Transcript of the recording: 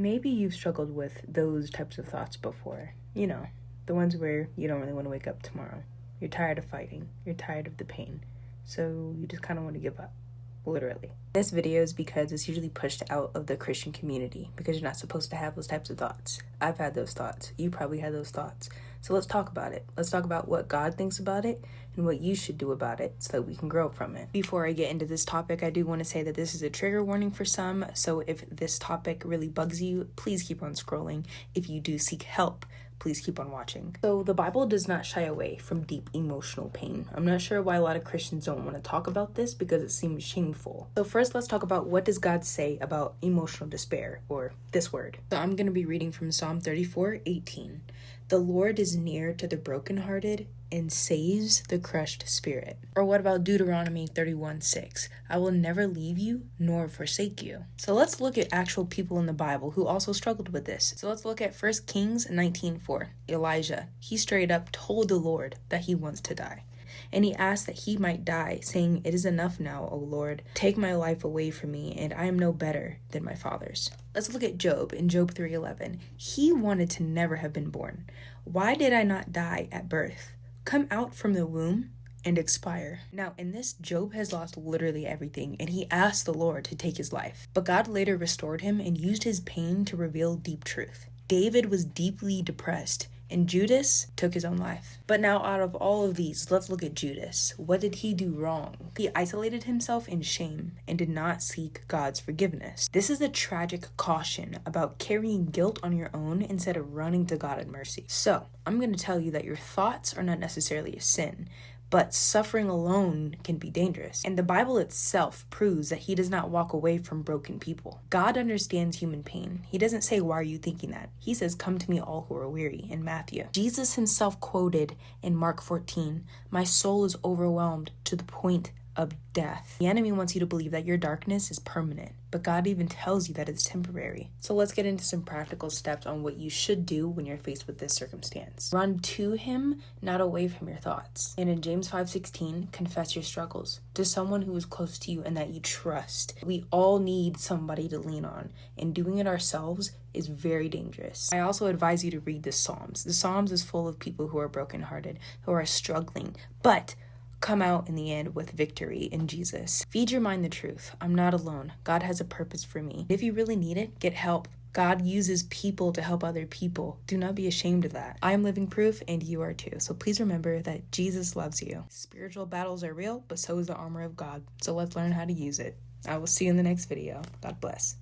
Maybe you've struggled with those types of thoughts before. You know, the ones where you don't really want to wake up tomorrow. You're tired of fighting. You're tired of the pain. So you just kind of want to give up. Literally. This video is because it's usually pushed out of the Christian community because you're not supposed to have those types of thoughts. I've had those thoughts. You probably had those thoughts. So let's talk about it. Let's talk about what God thinks about it and what you should do about it so that we can grow from it. Before I get into this topic, I do want to say that this is a trigger warning for some. So if this topic really bugs you, please keep on scrolling. If you do seek help, please keep on watching. So the Bible does not shy away from deep emotional pain. I'm not sure why a lot of Christians don't want to talk about this because it seems shameful. So first, let's talk about what does God say about emotional despair, or this word. So I'm going to be reading from Psalm 34:18. The Lord is near to the brokenhearted and saves the crushed spirit. Or what about Deuteronomy 31:6? I will never leave you nor forsake you. So let's look at actual people in the Bible who also struggled with this. So let's look at 1 Kings 19:4. Elijah, he straight up told the Lord that he wants to die. And he asked that he might die, saying, "It is enough now, O Lord. Take my life away from me, and I am no better than my fathers." Let's look at Job in Job 3:11. He wanted to never have been born. Why did I not die at birth? Come out from the womb and expire. Now, in this, Job has lost literally everything, and he asked the Lord to take his life. But God later restored him and used his pain to reveal deep truth. David was deeply depressed, and Judas took his own life. But now, out of all of these, let's look at Judas. What did he do wrong? He isolated himself in shame and did not seek God's forgiveness. This is a tragic caution about carrying guilt on your own instead of running to God in mercy. So, I'm going to tell you that your thoughts are not necessarily a sin, but suffering alone can be dangerous. And the Bible itself proves that he does not walk away from broken people. God understands human pain. He doesn't say, "Why are you thinking that?" He says, "Come to me all who are weary," in Matthew. Jesus himself quoted in Mark 14, "My soul is overwhelmed to the point of death." The enemy wants you to believe that your darkness is permanent, but God even tells you that it's temporary. So let's get into some practical steps on what you should do when you're faced with this circumstance. Run to him, not away from your thoughts. And in James 5:16, confess your struggles to someone who is close to you and that you trust. We all need somebody to lean on, and doing it ourselves is very dangerous. I also advise you to read the Psalms. The Psalms is full of people who are brokenhearted, who are struggling, but come out in the end with victory in Jesus. Feed your mind the truth. I'm not alone. God has a purpose for me. If you really need it, get help. God uses people to help other people. Do not be ashamed of that. I am living proof, and you are too. So please remember that Jesus loves you. Spiritual battles are real, but so is the armor of God. So let's learn how to use it. I will see you in the next video. God bless.